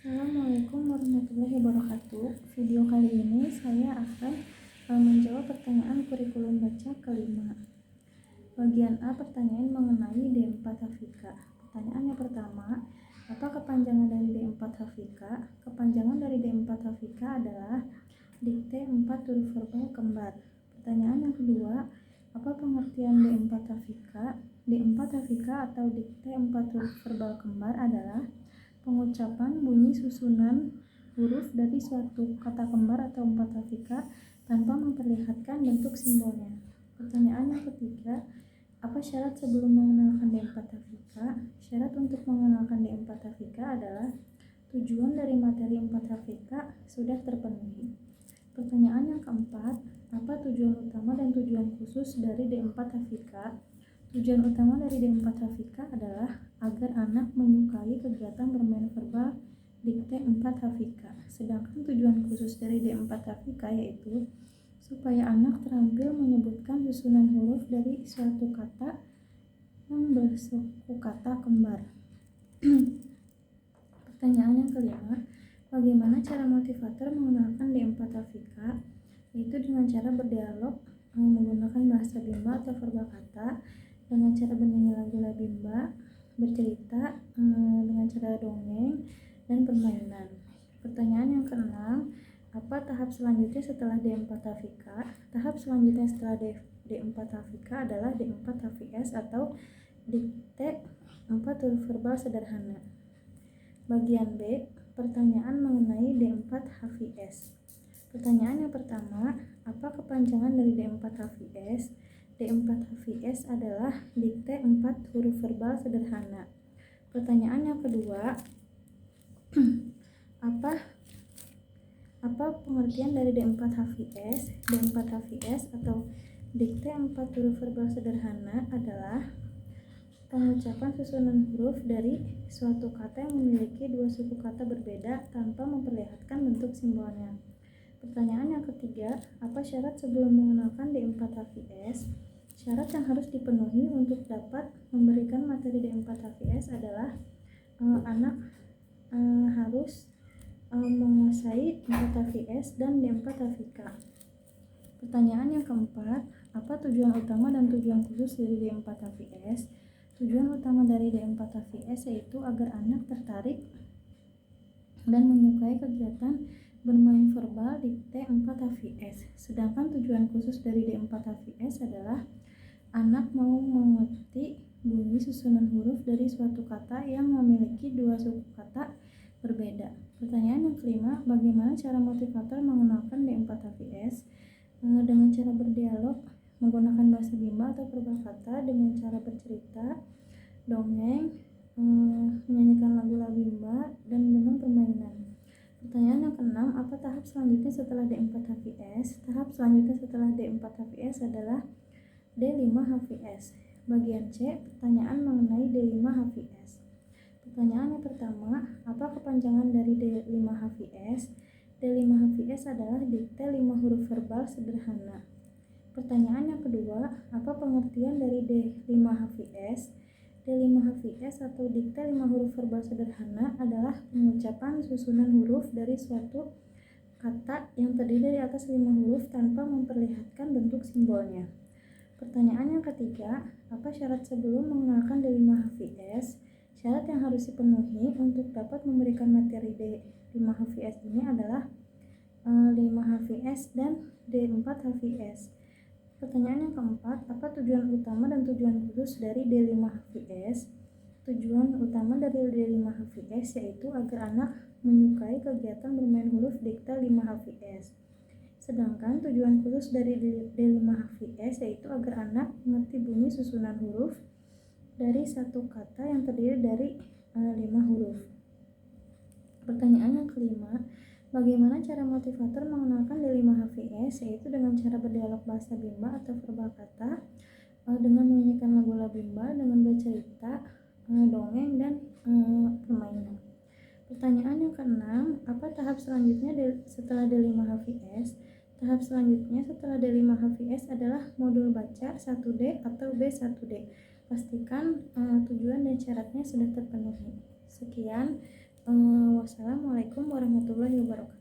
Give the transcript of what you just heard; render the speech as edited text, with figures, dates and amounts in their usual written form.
Assalamualaikum warahmatullahi wabarakatuh. Video kali ini saya akan menjawab pertanyaan kurikulum baca kelima. Bagian A, pertanyaan mengenai D4 Hafika. Pertanyaan yang pertama, apa kepanjangan dari D4 Hafika? Kepanjangan dari D4 Hafika adalah dikte 4 huruf verbal kembar. Pertanyaan yang kedua, apa pengertian D4 Hafika? D4 Hafika atau dikte 4 huruf verbal kembar adalah pengucapan bunyi susunan huruf dari suatu kata kembar atau 4 hafika tanpa memperlihatkan bentuk simbolnya. Pertanyaan yang ketiga, apa syarat sebelum mengenalkan D4 hafika? Syarat untuk mengenalkan D4 hafika adalah tujuan dari materi 4 hafika sudah terpenuhi. Pertanyaan yang keempat, apa tujuan utama dan tujuan khusus dari D4 hafika? Tujuan utama dari D4 Hafika adalah agar anak menyukai kegiatan bermain verbal dikte 4 Hafika. Sedangkan tujuan khusus dari D4 Hafika yaitu supaya anak terampil menyebutkan susunan huruf dari suatu kata yang bersuku kata kembar. Pertanyaan yang kelima, bagaimana cara motivator mengenalkan D4 Hafika? Yaitu dengan cara berdialog menggunakan bahasa bimba atau verbal kata, dengan cara bernyanyi lagu labimba, bercerita dengan cara dongeng, dan permainan. Pertanyaan yang keenam, apa tahap selanjutnya setelah D4 Hafika? Tahap selanjutnya setelah D4 Hafika adalah D4 HVS atau dikte 4 huruf verbal sederhana. Bagian B, pertanyaan mengenai D4 HVS. Pertanyaan yang pertama, apa kepanjangan dari D4 HVS? D4 HVS adalah dikte 4 huruf verbal sederhana. Pertanyaan yang kedua, apa pengertian dari D4 HVS? D4 HVS atau dikte 4 huruf verbal sederhana adalah pengucapan susunan huruf dari suatu kata yang memiliki dua suku kata berbeda tanpa memperlihatkan bentuk simbolnya. Pertanyaan yang ketiga, apa syarat sebelum mengenalkan D4 HVS? Syarat yang harus dipenuhi untuk dapat memberikan materi D4 HVS adalah anak harus menguasai D4 HVS dan D4 Hafika. Pertanyaan yang keempat, apa tujuan utama dan tujuan khusus dari D4 HVS? Tujuan utama dari D4 HVS yaitu agar anak tertarik dan menyukai kegiatan bermain verbal dikte 4 HVS. Sedangkan tujuan khusus dari D4 HVS adalah anak mau mengerti bunyi susunan huruf dari suatu kata yang memiliki dua suku kata berbeda. Pertanyaan yang kelima, bagaimana cara motivator mengenalkan D4 HVS? Dengan cara berdialog, menggunakan bahasa bimba atau verbal kata, dengan cara bercerita, dongeng, menyanyikan lagu labimba, dan dengan permainan. Pertanyaan yang keenam, apa tahap selanjutnya setelah D4 HVS? Tahap selanjutnya setelah D4 HVS adalah D5 HVS. Bagian C, pertanyaan mengenai D5 HVS. Pertanyaan yang pertama, apa kepanjangan dari D5 HVS? D5 HVS adalah dikte 5 huruf verbal sederhana. Pertanyaan yang kedua, apa pengertian dari D5 HVS? D5 HVS atau dikte 5 huruf verbal sederhana adalah pengucapan susunan huruf dari suatu kata yang terdiri dari atas 5 huruf tanpa memperlihatkan bentuk simbolnya. Pertanyaan yang ketiga, apa syarat sebelum mengenalkan D5 HVS? Syarat yang harus dipenuhi untuk dapat memberikan materi D5 HVS ini adalah 5 HVS dan D4 HVS. Pertanyaan yang keempat, apa tujuan utama dan tujuan khusus dari D5 HVS? Tujuan utama dari D5 HVS yaitu agar anak menyukai kegiatan bermain huruf dikte 5 HVS. Sedangkan tujuan khusus dari D5 HVS yaitu agar anak mengerti bunyi susunan huruf dari satu kata yang terdiri dari 5 huruf. Pertanyaan yang kelima, bagaimana cara motivator mengenalkan D5 HVS? Yaitu dengan cara berdialog bahasa bimba atau verbal kata, dengan menyanyikan lagu labimba, dengan bercerita, dongeng, dan permainan. Pertanyaan yang keenam, apa tahap selanjutnya setelah D5 HVS? Tahap selanjutnya setelah D5 HVS adalah modul baca 1D atau B1D. Pastikan tujuan dan syaratnya sudah terpenuhi. Sekian Wassalamualaikum warahmatullahi wabarakatuh.